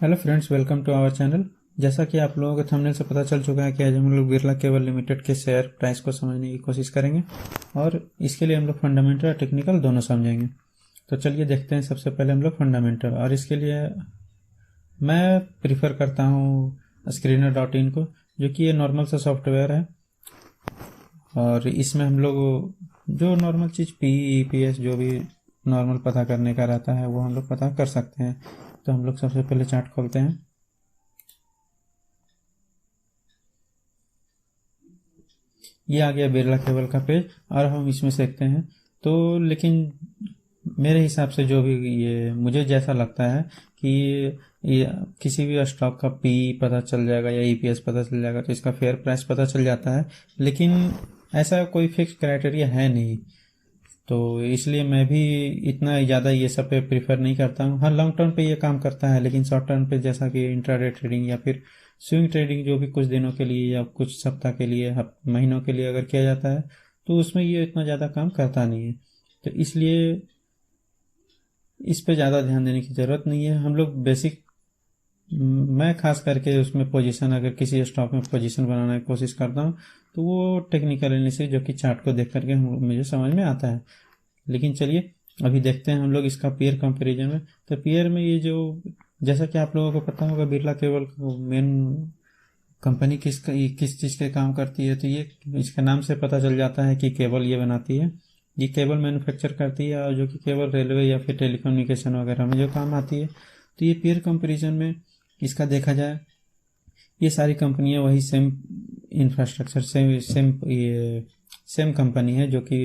Hello friends, welcome to our channel. जैसा कि आप लोगों के थंबनेल से पता चल चुका है कि आज हम लोग बिरला केबल लिमिटेड के शेयर प्राइस को समझने की कोशिश करेंगे और इसके लिए हम लोग फंडामेंटल और टेक्निकल दोनों समझेंगे। तो चलिए देखते हैं। सबसे पहले हम लोग फंडामेंटल, और इसके लिए मैं प्रीफर करता हूँ screener.in को, जो कि ये नॉर्मल सा सॉफ्टवेयर है और इसमें हम लोग जो नॉर्मल चीज़ PE, EPS जो भी नॉर्मल पता करने का रहता है वो हम लोग पता कर सकते हैं। तो हम लोग सबसे पहले चार्ट खोलते हैं। ये आ गया बिरला केबल का पेज और हम इसमें से देखते हैं। तो लेकिन मेरे हिसाब से जो भी ये मुझे जैसा लगता है कि ये किसी भी स्टॉक का पी पता चल जाएगा या ईपीएस पता चल जाएगा तो इसका फेयर प्राइस पता चल जाता है, लेकिन ऐसा कोई फिक्स क्राइटेरिया है नहीं। तो इसलिए मैं भी इतना ज़्यादा ये सब पे प्रीफर नहीं करता हूँ। हाँ, लॉन्ग टर्म पे ये काम करता है, लेकिन शॉर्ट टर्म पे जैसा कि इंट्राडे ट्रेडिंग या फिर स्विंग ट्रेडिंग जो भी कुछ दिनों के लिए या कुछ सप्ताह के लिए महीनों के लिए अगर किया जाता है तो उसमें ये इतना ज़्यादा काम करता नहीं है। तो इसलिए इस पे ज़्यादा ध्यान देने की ज़रूरत नहीं है। हम लोग बेसिक, मैं खास करके उसमें पोजीशन, अगर किसी स्टॉक में पोजीशन बनाने की कोशिश करता हूँ तो वो टेक्निकल एनालिसिस जो कि चार्ट को देख करके मुझे समझ में आता है। लेकिन चलिए अभी देखते हैं हम लोग इसका पेयर कंपैरिजन में। तो पेयर में ये जो, जैसा कि आप लोगों को पता होगा, बिरला केबल मेन कंपनी किस चीज़ के काम करती है, तो ये इसके नाम से पता चल जाता है कि केबल ये बनाती है। ये केबल मैन्युफैक्चर करती है और जो कि केबल रेलवे या फिर टेलीकम्युनिकेशन वगैरह में जो काम आती है। तो ये पेयर कंपैरिजन में इसका देखा जाए, ये सारी कंपनियां वही सेम इंफ्रास्ट्रक्चर सेम कंपनी है जो कि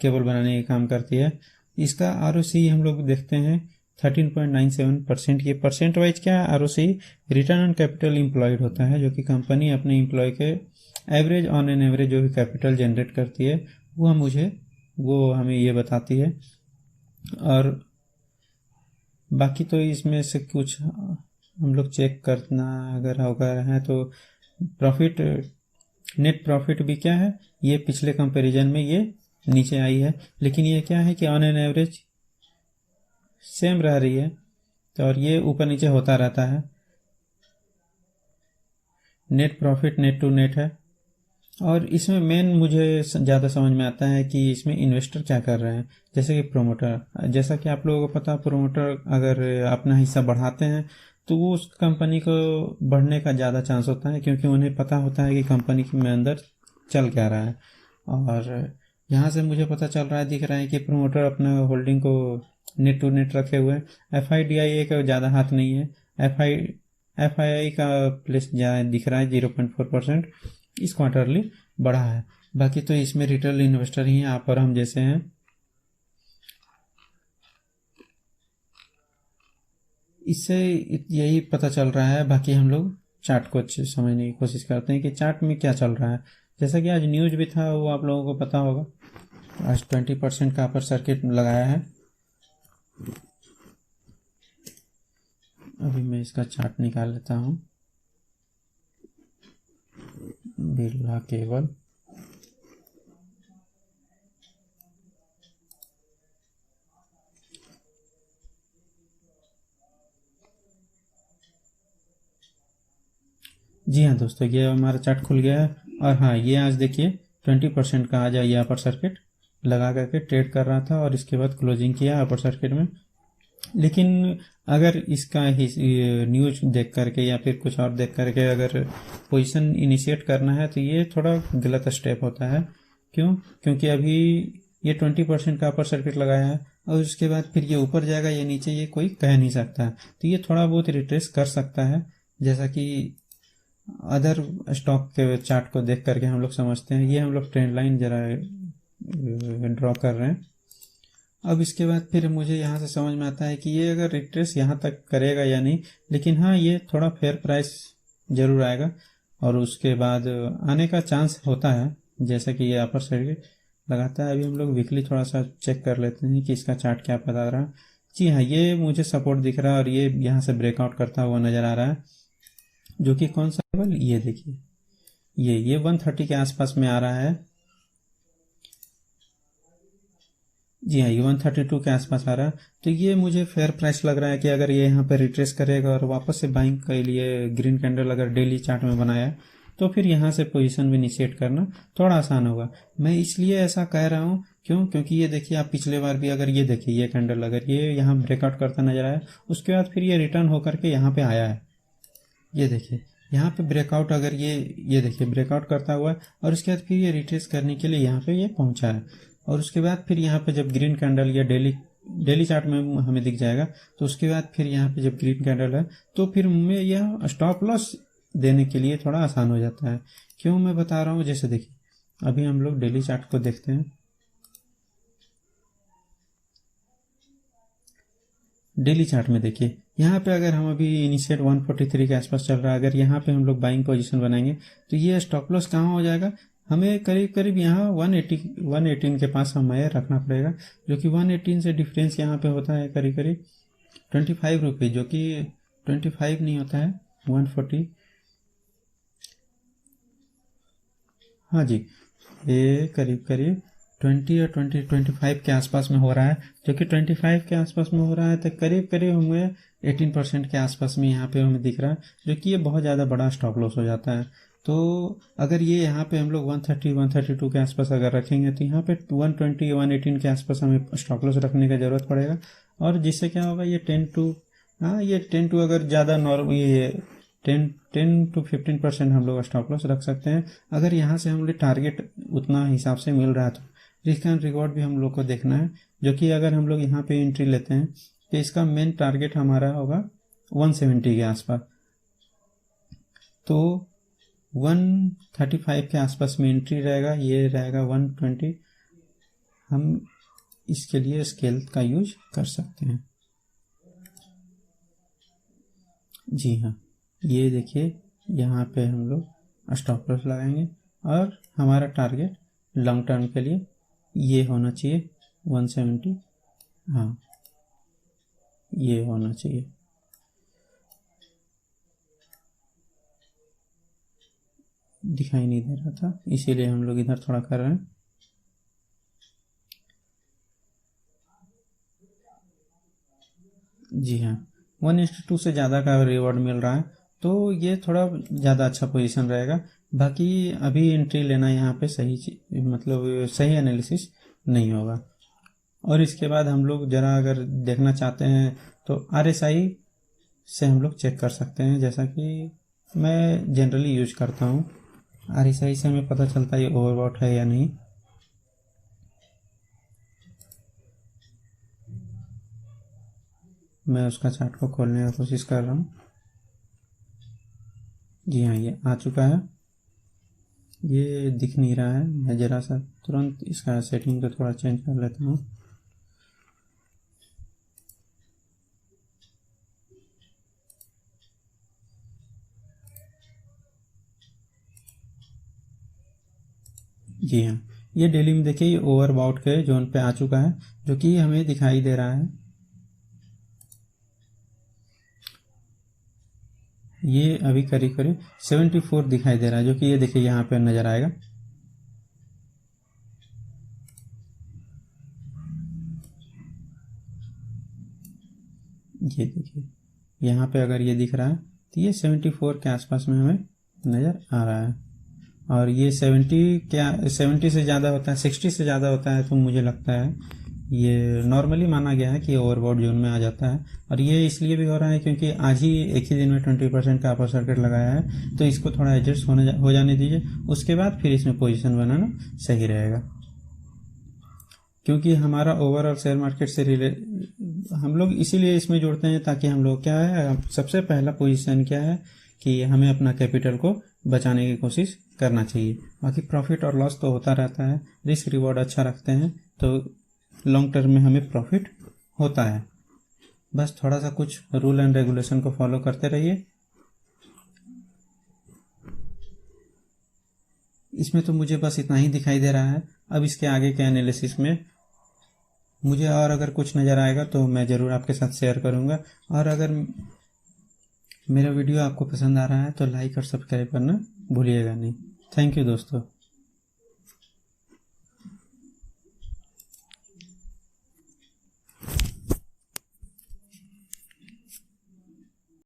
केबल बनाने का काम करती है। इसका ROC हम लोग देखते हैं 13.97%। ये परसेंट वाइज क्या है, ROC return on capital employed होता है, जो कि कंपनी अपने एम्प्लॉय के एवरेज ऑन एन एवरेज जो भी कैपिटल जनरेट करती है वो हमें ये बताती है। और बाकी तो इसमें से कुछ हम लोग चेक करना अगर होगा है तो प्रॉफिट, नेट प्रॉफिट भी क्या है, ये पिछले कंपैरिजन में ये नीचे आई है, लेकिन ये क्या है कि ऑन एन एवरेज सेम रह रही है। तो और ये ऊपर नीचे होता रहता है। Net profit net to net है। और इसमें मेन मुझे ज़्यादा समझ में आता है कि इसमें इन्वेस्टर क्या कर रहे हैं। जैसे कि प्रोमोटर, जैसा कि आप लोगों को पता, प्रोमोटर अगर अपना हिस्सा बढ़ाते हैं तो वो उस कंपनी को बढ़ने का ज़्यादा चांस होता है, क्योंकि उन्हें पता होता है कि कंपनी में अंदर चल क्या रहा है। और यहाँ से मुझे पता चल रहा है, दिख रहा है कि प्रोमोटर अपना होल्डिंग को नेट टू नेट रखे हुए हैं। FIDIA का ज़्यादा हाथ नहीं है। FII का प्लेस दिख रहा है 0.4%। इस क्वार्टरली बढ़ा है। बाकी तो इसमें रिटेल इन्वेस्टर ही हैं, आप और हम जैसे हैं। इससे यही पता चल रहा है। बाकी हम लोग चार्ट को अच्छे से समझने की कोशिश करते हैं कि चार्ट में क्या चल रहा है। जैसा कि आज न्यूज भी था, वो आप लोगों को पता होगा। आज 20% का अपर सर्किट लगाया है। अभी मैं इसका चार्ट निकाल लेता हूँ। बिरला केबल, जी हाँ दोस्तों, ये हमारा चार्ट खुल गया है। और हाँ, ये आज देखिए 20% का आज ये अपर सर्किट लगा करके ट्रेड कर रहा था और इसके बाद क्लोजिंग किया अपर सर्किट में। लेकिन अगर इसका न्यूज देख करके या फिर कुछ और देख करके अगर पोजीशन इनिशिएट करना है तो ये थोड़ा गलत स्टेप होता है। क्यों? क्योंकि अभी ये 20% का अपर सर्किट लगाया है और उसके बाद फिर ये ऊपर जाएगा या नीचे, ये कोई कह नहीं सकता। तो ये थोड़ा बहुत रिट्रेस कर सकता है, जैसा कि अदर स्टॉक के चार्ट को देख करके हम लोग समझते हैं। ये हम लोग ट्रेंड लाइन जरा ड्रॉ कर रहे हैं। अब इसके बाद फिर मुझे यहाँ से समझ में आता है कि ये अगर रिट्रेस यहाँ तक करेगा या नहीं, लेकिन हाँ, ये थोड़ा फेयर प्राइस जरूर आएगा और उसके बाद आने का चांस होता है, जैसा कि ये अपर सर्किट लगाता है। अभी हम लोग वीकली थोड़ा सा चेक कर लेते हैं कि इसका चार्ट क्या बता रहा है। जी हाँ, ये मुझे सपोर्ट दिख रहा है और ये यहाँ से ब्रेकआउट करता हुआ नजर आ रहा है, जो कि कौन सा लेवल, ये देखिए, ये 130 के आसपास में आ रहा है। जी हाँ, ये 132 के आसपास आ रहा है। तो ये मुझे फेयर प्राइस लग रहा है कि अगर ये यहाँ पे रिट्रेस करेगा और वापस से बाइंग के लिए ग्रीन कैंडल अगर डेली चार्ट में बनाया है, तो फिर यहाँ से पोजीशन भी इनिशिएट करना थोड़ा आसान होगा। मैं इसलिए ऐसा कह रहा हूँ, क्यों? क्योंकि ये देखिए, आप पिछले बार भी अगर ये देखिए, ये कैंडल अगर ये यहाँ ब्रेकआउट करता नजर आया, उसके बाद फिर ये रिटर्न होकर के यहाँ पे आया है। ये देखिए, यहाँ पे ब्रेकआउट, अगर ये देखिए ब्रेकआउट करता हुआ है, और उसके बाद फिर ये रिट्रेस करने के लिए यहाँ पे ये पहुंचा है, और उसके बाद फिर यहाँ पे जब ग्रीन कैंडल या डेली चार्ट में हमें दिख जाएगा, तो उसके बाद फिर यहाँ पे जब ग्रीन कैंडल है, तो फिर हमें यह स्टॉप लॉस देने के लिए थोड़ा आसान हो जाता है। क्यों मैं बता रहा हूँ? जैसे देखिए, अभी हम लोग डेली चार्ट को देखते हैं। डेली चार्ट में देखिए, यहाँ पे अगर हम अभी इनिशिएट 143 के आसपास चल रहा है, अगर यहाँ पे हम लोग बाइंग पोजीशन बनाएंगे, तो ये स्टॉप लॉस कहाँ हो जाएगा? हमें करीब करीब यहाँ 118 के पास हमें रखना पड़ेगा, जो कि 118 से डिफरेंस यहाँ पे होता है करीब करीब 25 रुपये, जो कि 25 नहीं होता है, 140। हाँ जी, ये करीब करीब 20 और 25 के आसपास में हो रहा है, जो कि 25 के आसपास में हो रहा है, तो करीब करीब हमें 18% के आसपास में यहाँ पे हमें दिख रहा है, जो कि ये बहुत ज़्यादा बड़ा स्टॉप लॉस हो जाता है। तो अगर ये यहाँ पे हम लोग 132 के आसपास अगर रखेंगे, तो यहाँ पे 120 118 के आसपास हमें स्टॉप लॉस रखने की ज़रूरत पड़ेगा, और जिससे क्या होगा, ये 10 to अगर ज़्यादा नॉर्मल, ये 10 to 15% हम लोग स्टॉप लॉस रख सकते हैं। अगर यहाँ से हम लोग टारगेट उतना हिसाब से मिल रहा है, तो रिस्क एंड रिवॉर्ड भी हम लोग को देखना है, जो कि अगर हम लोग यहाँ पे एंट्री लेते हैं, तो इसका मेन टारगेट हमारा होगा 170 के आसपास। तो 135 के आसपास में एंट्री रहेगा, ये रहेगा 120। हम इसके लिए स्केल का यूज कर सकते हैं। जी हाँ, ये देखिए, यहाँ पे हम लोग स्टॉप लॉस लगाएंगे, और हमारा टारगेट लॉन्ग टर्म के लिए ये होना चाहिए 170। हाँ, ये होना चाहिए। दिखाई नहीं दे रहा था, इसीलिए हम लोग इधर थोड़ा कर रहे हैं। जी हाँ, 1:2 से ज़्यादा का रिवॉर्ड मिल रहा है, तो ये थोड़ा ज़्यादा अच्छा पोजीशन रहेगा। बाकी अभी एंट्री लेना यहाँ पे मतलब सही एनालिसिस नहीं होगा। और इसके बाद हम लोग ज़रा अगर देखना चाहते हैं, तो RSI से हम लोग चेक कर सकते हैं, जैसा कि मैं जनरली यूज करता हूँ। RSI से हमें पता चलता है ये ओवरबॉट है या नहीं। मैं उसका चार्ट को खोलने की कोशिश कर रहा हूँ। जी हाँ, ये आ चुका है। ये दिख नहीं रहा है, मैं ज़रा सा तुरंत इसका सेटिंग को थोड़ा चेंज कर लेता हूँ। जी हाँ, ये डेली में देखिए, ये ओवरबॉट के जोन पे आ चुका है, जो कि हमें दिखाई दे रहा है। ये अभी करीब करीब 74 दिखाई दे रहा है, जो कि ये देखिए यहाँ पे नज़र आएगा। ये देखिए, यहाँ पे अगर ये दिख रहा है, तो ये 74 के आसपास में हमें नज़र आ रहा है। और ये 70 से ज़्यादा होता है, 60 से ज़्यादा होता है, तो मुझे लगता है ये नॉर्मली माना गया है कि ओवरबॉट जोन में आ जाता है। और ये इसलिए भी हो रहा है क्योंकि आज ही एक ही दिन में 20% का अपर सर्किट लगाया है, तो इसको थोड़ा एडजस्ट हो जाने दीजिए, उसके बाद फिर इसमें पोजीशन बनाना सही रहेगा। क्योंकि हमारा ओवरऑल शेयर मार्केट से हम लोग इसीलिए इसमें जोड़ते हैं, ताकि हम लोग क्या है, सबसे पहला पोजीशन क्या है कि हमें अपना कैपिटल को बचाने की कोशिश करना चाहिए। बाकी प्रॉफिट और लॉस तो होता रहता है, रिस्क रिवॉर्ड अच्छा रखते हैं तो लॉन्ग टर्म में हमें प्रॉफिट होता है। बस थोड़ा सा कुछ रूल एंड रेगुलेशन को फॉलो करते रहिए। इसमें तो मुझे बस इतना ही दिखाई दे रहा है। अब इसके आगे के एनालिसिस में मुझे और अगर कुछ नज़र आएगा तो मैं ज़रूर आपके साथ शेयर करूँगा। और अगर मेरा वीडियो आपको पसंद आ रहा है तो लाइक और सब्सक्राइब करना भूलिएगा नहीं। थैंक यू दोस्तों।